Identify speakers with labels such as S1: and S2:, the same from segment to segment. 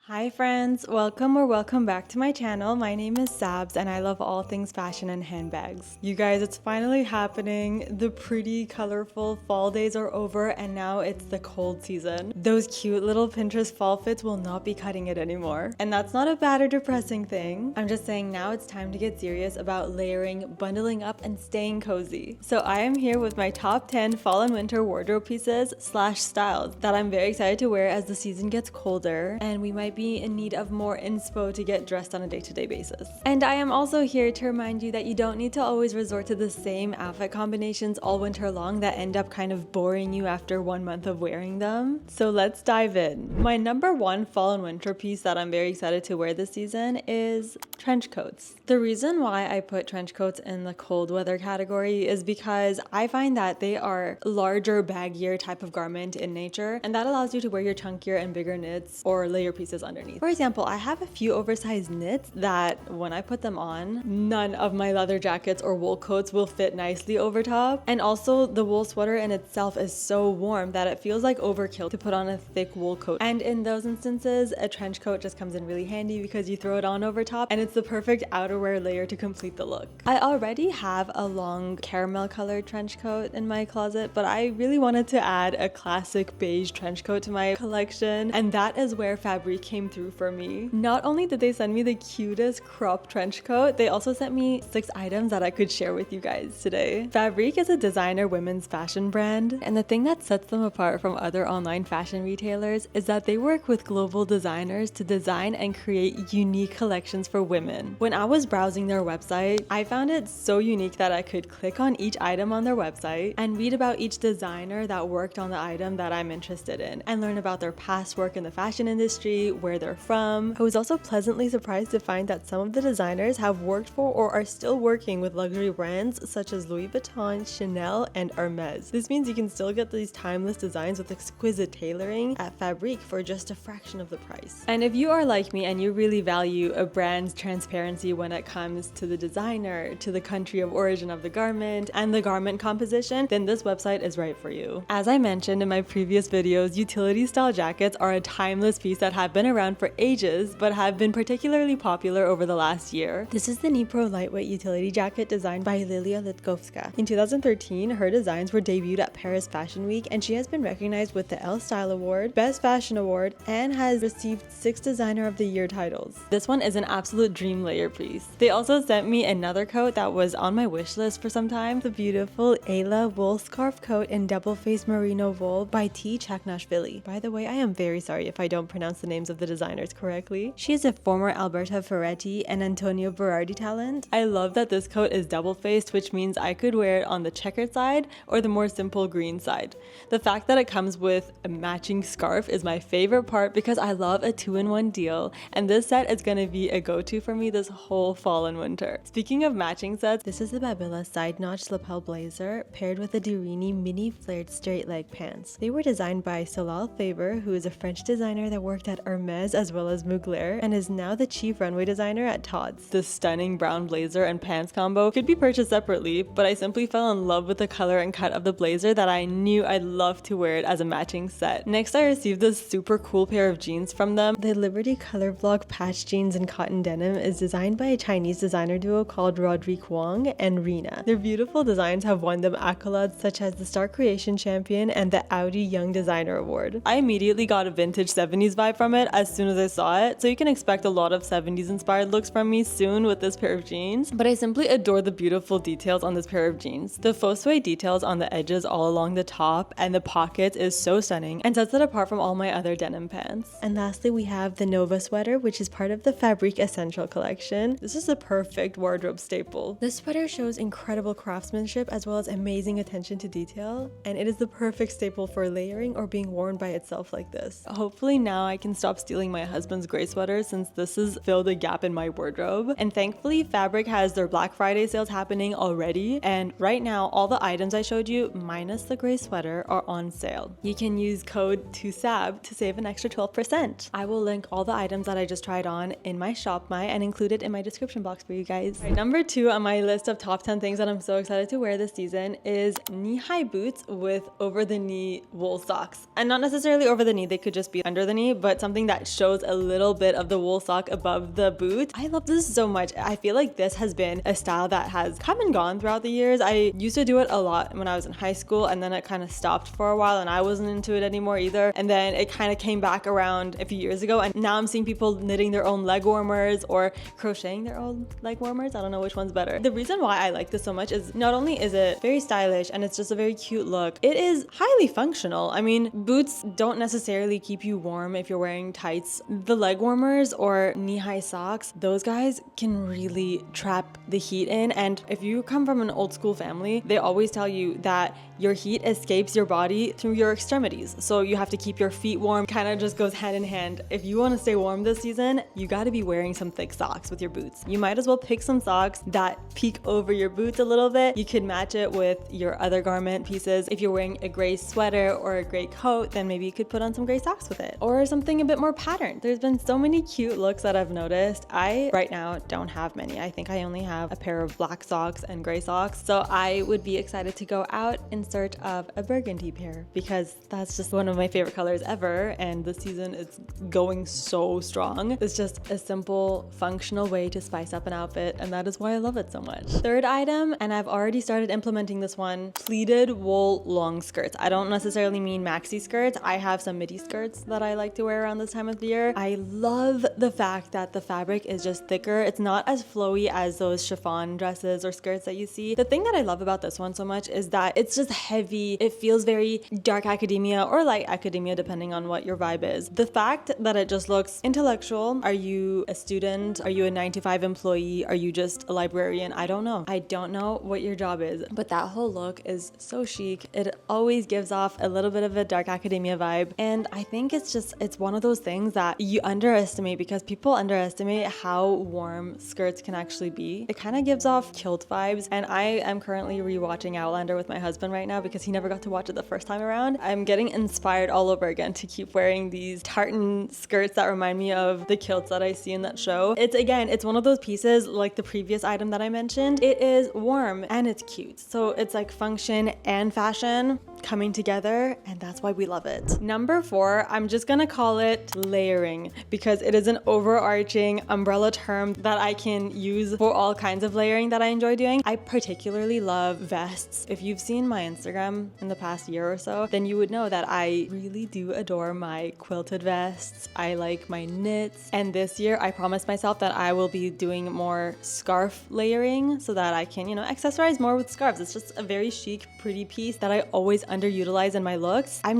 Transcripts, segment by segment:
S1: Hi friends, welcome back to my channel. My name is Sabs and I love all things fashion and handbags. You guys, it's finally happening. The pretty, colorful fall days are over and now it's the cold season. Those cute little Pinterest fall fits will not be cutting it anymore. And that's not a bad or depressing thing. I'm just saying now it's time to get serious about layering, bundling up, and staying cozy. So I am here with my top 10 fall and winter wardrobe pieces / styles that I'm very excited to wear as the season gets colder and we might be in need of more inspo to get dressed on a day-to-day basis. And I am also here to remind you that you don't need to always resort to the same outfit combinations all winter long that end up kind of boring you after 1 month of wearing them. So let's dive in. My number one fall and winter piece that I'm very excited to wear this season is trench coats. The reason why I put trench coats in the cold weather category is because I find that they are larger, baggier type of garment in nature, and that allows you to wear your chunkier and bigger knits or layer pieces underneath. For example, I have a few oversized knits that when I put them on, none of my leather jackets or wool coats will fit nicely over top. And also the wool sweater in itself is so warm that it feels like overkill to put on a thick wool coat. And in those instances, a trench coat just comes in really handy because you throw it on over top and it's the perfect outerwear layer to complete the look. I already have a long caramel colored trench coat in my closet, but I really wanted to add a classic beige trench coat to my collection, and that is where Fabrique came through for me. Not only did they send me the cutest crop trench coat, they also sent me 6 items that I could share with you guys today. Fabrique is a designer women's fashion brand, and the thing that sets them apart from other online fashion retailers is that they work with global designers to design and create unique collections for women. When I was browsing their website, I found it so unique that I could click on each item on their website and read about each designer that worked on the item that I'm interested in and learn about their past work in the fashion industry, where they're from. I was also pleasantly surprised to find that some of the designers have worked for or are still working with luxury brands such as Louis Vuitton, Chanel, and Hermes. This means you can still get these timeless designs with exquisite tailoring at Fabrique for just a fraction of the price. And if you are like me and you really value a brand's transparency when it comes to the designer, to the country of origin of the garment, and the garment composition, then this website is right for you. As I mentioned in my previous videos, utility style jackets are a timeless piece that have been around for ages but have been particularly popular over the last year. This is the Dnipro lightweight utility jacket designed by Lilia Litkovska. In 2013, her designs were debuted at Paris Fashion Week, and she has been recognized with the Elle Style Award, Best Fashion Award, and has received 6 Designer of the Year titles. This one is an absolute dream layer piece. They also sent me another coat that was on my wish list for some time, the beautiful Ayla wool scarf coat in double-faced merino wool by T. Chaknashvili. By the way, I am very sorry if I don't pronounce the names of the designers correctly. She is a former Alberta Ferretti and Antonio Berardi talent. I love that this coat is double-faced, which means I could wear it on the checkered side or the more simple green side. The fact that it comes with a matching scarf is my favorite part because I love a 2-in-1 deal, and this set is going to be a go-to for me this whole fall and winter. Speaking of matching sets, this is the Babilla side notch lapel blazer paired with the Dirini mini flared straight leg pants. They were designed by Solal Faber, who is a French designer that worked at Hermes as well as Mugler and is now the chief runway designer at Tod's. This stunning brown blazer and pants combo could be purchased separately, but I simply fell in love with the color and cut of the blazer that I knew I'd love to wear it as a matching set. Next, I received this super cool pair of jeans from them. The Liberty Color Block patch jeans in cotton denim is designed by a Chinese designer duo called Roderick Wong and Rina. Their beautiful designs have won them accolades such as the Star Creation Champion and the Audi Young Designer Award. I immediately got a vintage 70s vibe from it as soon as I saw it, so you can expect a lot of 70s inspired looks from me soon with this pair of jeans, but I simply adore the beautiful details on this pair of jeans. The faux suede details on the edges all along the top and the pockets is so stunning and sets it apart from all my other denim pants. And lastly, we have the Nova sweater, which is part of the Fabrique Essential collection. This is a perfect wardrobe staple. This sweater shows incredible craftsmanship as well as amazing attention to detail, and it is the perfect staple for layering or being worn by itself like this. Hopefully now I can stop stealing my husband's gray sweater since this has filled a gap in my wardrobe. And thankfully Fabrique has their Black Friday sales happening already, and right now all the items I showed you minus the gray sweater are on sale. You can use code 2SAB to save an extra 12%. I will link all the items that I just tried on in my shop and include it in my description box for you guys. Right, number 2 on my list of top 10 things that I'm so excited to wear this season is knee-high boots with over-the-knee wool socks. And not necessarily over the knee, they could just be under the knee, but something that that shows a little bit of the wool sock above the boot. I love this so much. I feel like this has been a style that has come and gone throughout the years. I used to do it a lot when I was in high school, and then it kind of stopped for a while and I wasn't into it anymore either. And then it kind of came back around a few years ago, and now I'm seeing people knitting their own leg warmers or crocheting their own leg warmers. I don't know which one's better. The reason why I like this so much is not only is it very stylish and it's just a very cute look, it is highly functional. I mean, boots don't necessarily keep you warm if you're wearing tights. The leg warmers or knee-high socks, those guys can really trap the heat in. And if you come from an old school family, they always tell you that your heat escapes your body through your extremities. So you have to keep your feet warm. Kind of just goes hand in hand. If you want to stay warm this season, you got to be wearing some thick socks with your boots. You might as well pick some socks that peek over your boots a little bit. You could match it with your other garment pieces. If you're wearing a gray sweater or a gray coat, then maybe you could put on some gray socks with it, or something a bit more patterned. There's been so many cute looks that I've noticed. I right now don't have many. I think I only have a pair of black socks and gray socks. So I would be excited to go out in search of a burgundy pair, because that's just one of my favorite colors ever, and this season it's going so strong. It's just a simple, functional way to spice up an outfit, and that is why I love it so much. Third item, and I've already started implementing this one, pleated wool long skirts. I don't necessarily mean maxi skirts. I have some midi skirts that I like to wear around this time of the year. I love the fact that the fabric is just thicker. It's not as flowy as those chiffon dresses or skirts that you see. The thing that I love about this one so much is that it's just heavy. It feels very dark academia or light academia, depending on what your vibe is. The fact that it just looks intellectual. Are you a student? Are you a 9-to-5 employee? Are you just a librarian? I don't know. I don't know what your job is, but that whole look is so chic. It always gives off a little bit of a dark academia vibe. And I think it's one of those things that you underestimate, because people underestimate how warm skirts can actually be. It kind of gives off kilt vibes. And I am currently rewatching Outlander with my husband right now because he never got to watch it the first time around. I'm getting inspired all over again to keep wearing these tartan skirts that remind me of the kilts that I see in that show. It's one of those pieces like the previous item that I mentioned. It is warm and it's cute. So it's like function and fashion coming together, and that's why we love it. Number 4, I'm just gonna call it layering, because it is an overarching umbrella term that I can use for all kinds of layering that I enjoy doing. I particularly love vests. If you've seen my Instagram in the past year or so, then you would know that I really do adore my quilted vests. I like my knits, and this year I promised myself that I will be doing more scarf layering so that I can, accessorize more with scarves. It's just a very chic, pretty piece that I always underutilize in my looks. I'm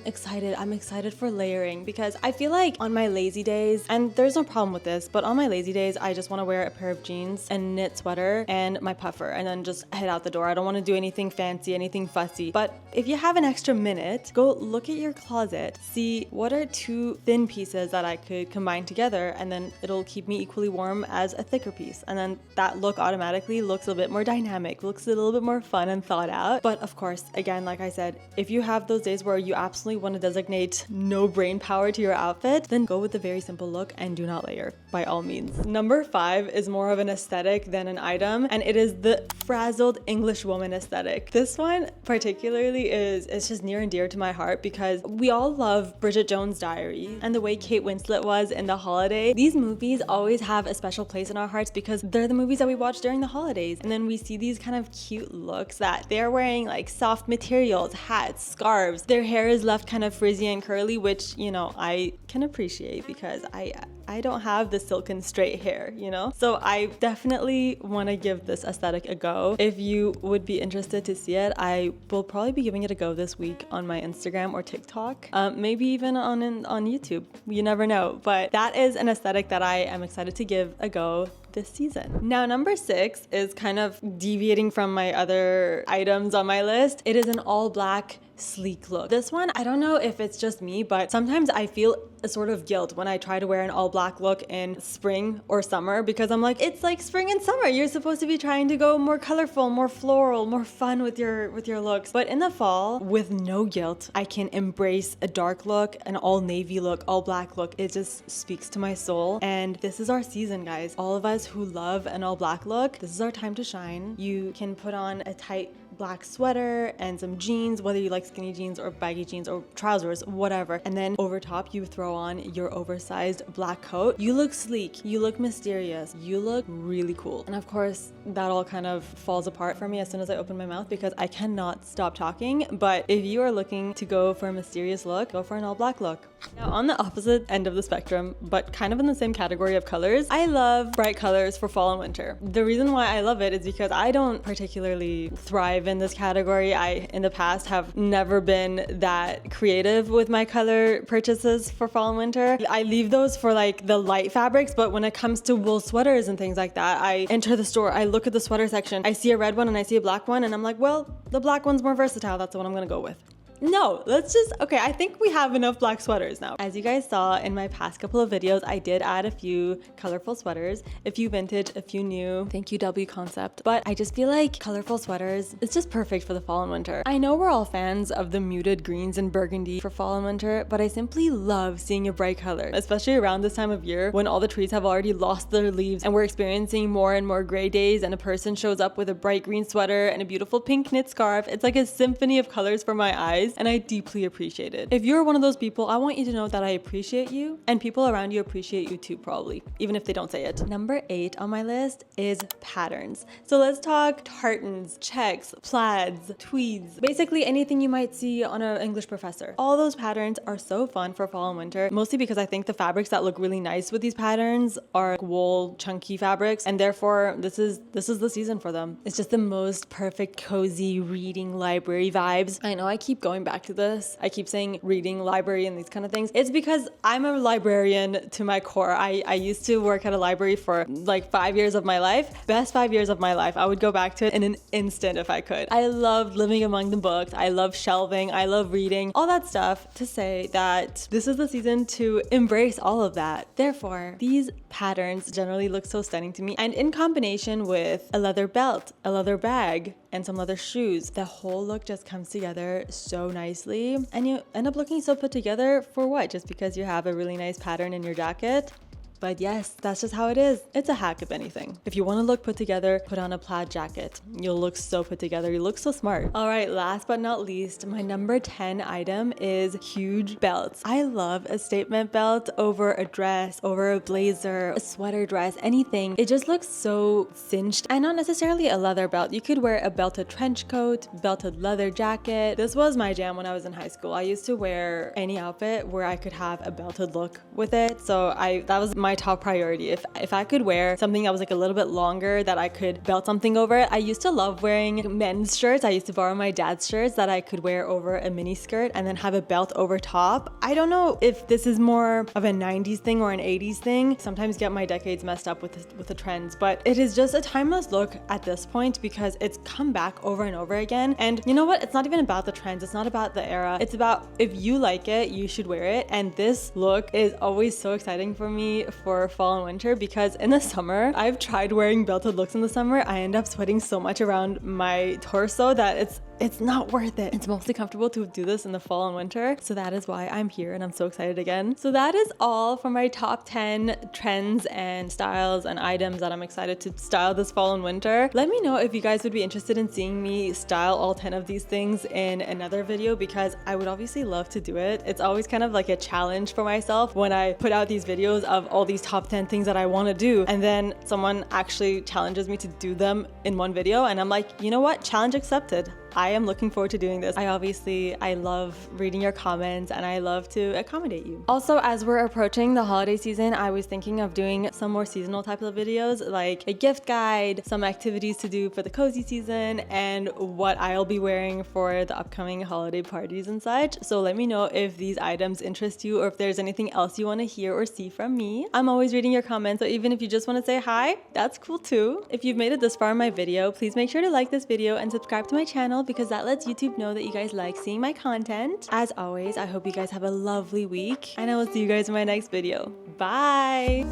S1: excited. I'm excited for layering, because I feel like on my lazy days, and there's no problem with this, but on my lazy days, I just want to wear a pair of jeans and knit sweater and my puffer and then just head out the door. I don't want to do anything fancy, anything fussy. But if you have an extra minute, go look at your closet, see what are 2 thin pieces that I could combine together, and then it'll keep me equally warm as a thicker piece. And then that look automatically looks a bit more dynamic, looks a little bit more fun and thought out. But of course, again, like I said, if you have those days where you absolutely want to designate no brain power to your outfit, then go with a very simple look and do not layer, by all means. Number 5 is more of an aesthetic than an item, and it is the frazzled English woman aesthetic. This one particularly it's just near and dear to my heart, because we all love Bridget Jones' Diary and the way Kate Winslet was in The Holiday. These movies always have a special place in our hearts because they're the movies that we watch during the holidays, and then we see these kind of cute looks that they're wearing like soft materials, hats, scarves. Their hair is left kind of frizzy and curly, which, I can appreciate because I don't have the silken straight hair, So I definitely want to give this aesthetic a go. If you would be interested to see it, I will probably be giving it a go this week on my Instagram or TikTok, maybe even on YouTube. You never know. But that is an aesthetic that I am excited to give a go this season. Now, number 6 is kind of deviating from my other items on my list. It is an all black sleek look. This one, I don't know if it's just me, but sometimes I feel a sort of guilt when I try to wear an all black look in spring or summer, because I'm like, it's like spring and summer. You're supposed to be trying to go more colorful, more floral, more fun with your looks. But in the fall, with no guilt, I can embrace a dark look, an all navy look, all black look. It just speaks to my soul. And this is our season, guys. All of us who love an all black look, this is our time to shine. You can put on a tight black sweater and some jeans, whether you like skinny jeans or baggy jeans or trousers, whatever. And then over top, you throw on your oversized black coat. You look sleek, you look mysterious, you look really cool. And of course, that all kind of falls apart for me as soon as I open my mouth because I cannot stop talking. But if you are looking to go for a mysterious look, go for an all black look. Now, on the opposite end of the spectrum, but kind of in the same category of colors, I love bright colors for fall and winter. The reason why I love it is because I don't particularly thrive in this category. I, in the past, have never been that creative with my color purchases for fall and winter. I leave those for like the light fabrics, but when it comes to wool sweaters and things like that, I enter the store, I look at the sweater section, I see a red one and I see a black one, and I'm like, well, the black one's more versatile. That's the one I'm gonna go with. No, okay, I think we have enough black sweaters now. As you guys saw in my past couple of videos, I did add a few colorful sweaters, a few vintage, a few new. Thank you, W Concept. But I just feel like colorful sweaters, it's just perfect for the fall and winter. I know we're all fans of the muted greens and burgundy for fall and winter, but I simply love seeing a bright color, especially around this time of year when all the trees have already lost their leaves and we're experiencing more and more gray days, and a person shows up with a bright green sweater and a beautiful pink knit scarf. It's like a symphony of colors for my eyes, and I deeply appreciate it. If you're one of those people, I want you to know that I appreciate you, and people around you appreciate you too, probably, even if they don't say it. Number 8 on my list is patterns. So let's talk tartans, checks, plaids, tweeds, basically anything you might see on an English professor. All those patterns are so fun for fall and winter, mostly because I think the fabrics that look really nice with these patterns are wool, chunky fabrics, and therefore this is the season for them. It's just the most perfect, cozy reading library vibes. I know I keep going back to this. I keep saying reading, library, and these kind of things. It's because I'm a librarian to my core. I used to work at a library for like 5 years of my life. Best 5 years of my life. I would go back to it in an instant if I could. I loved living among the books. I love shelving. I love reading. All that stuff to say that this is the season to embrace all of that. Therefore, these patterns generally look so stunning to me, and in combination with a leather belt, a leather bag, and some leather shoes, the whole look just comes together so nicely, and you end up looking so put together for what? Just because you have a really nice pattern in your jacket? But yes, that's just how it is. It's a hack, if anything. If you want to look put together, put on a plaid jacket. You'll look so put together. You look so smart. All right, last but not least, my number 10 item is huge belts. I love a statement belt over a dress, over a blazer, a sweater dress, anything. It just looks so cinched, and not necessarily a leather belt. You could wear a belted trench coat, belted leather jacket. This was my jam when I was in high school. I used to wear any outfit where I could have a belted look with it. So that was my top priority. If I could wear something that was like a little bit longer that I could belt something over it. I used to love wearing men's shirts. I used to borrow my dad's shirts that I could wear over a mini skirt and then have a belt over top. I don't know if this is more of a 90s thing or an 80s thing. Sometimes get my decades messed up with the trends, but it is just a timeless look at this point because it's come back over and over again. And you know what? It's not even about the trends. It's not about the era. It's about if you like it, you should wear it. And this look is always so exciting for me for fall and winter because in the summer, I've tried wearing belted looks in the summer. I end up sweating so much around my torso that it's not worth it. It's mostly comfortable to do this in the fall and winter. So that is why I'm here and I'm so excited again. So that is all for my top 10 trends and styles and items that I'm excited to style this fall and winter. Let me know if you guys would be interested in seeing me style all 10 of these things in another video because I would obviously love to do it. It's always kind of like a challenge for myself when I put out these videos of all these top 10 things that I want to do and then someone actually challenges me to do them in one video and I'm like, you know what? Challenge accepted. I am looking forward to doing this. I love reading your comments and I love to accommodate you. Also, as we're approaching the holiday season, I was thinking of doing some more seasonal type of videos like a gift guide, some activities to do for the cozy season, and what I'll be wearing for the upcoming holiday parties and such. So let me know if these items interest you or if there's anything else you want to hear or see from me. I'm always reading your comments, so even if you just want to say hi, that's cool too. If you've made it this far in my video, please make sure to like this video and subscribe to my channel because that lets YouTube know that you guys like seeing my content. As always, I hope you guys have a lovely week and I will see you guys in my next video. Bye!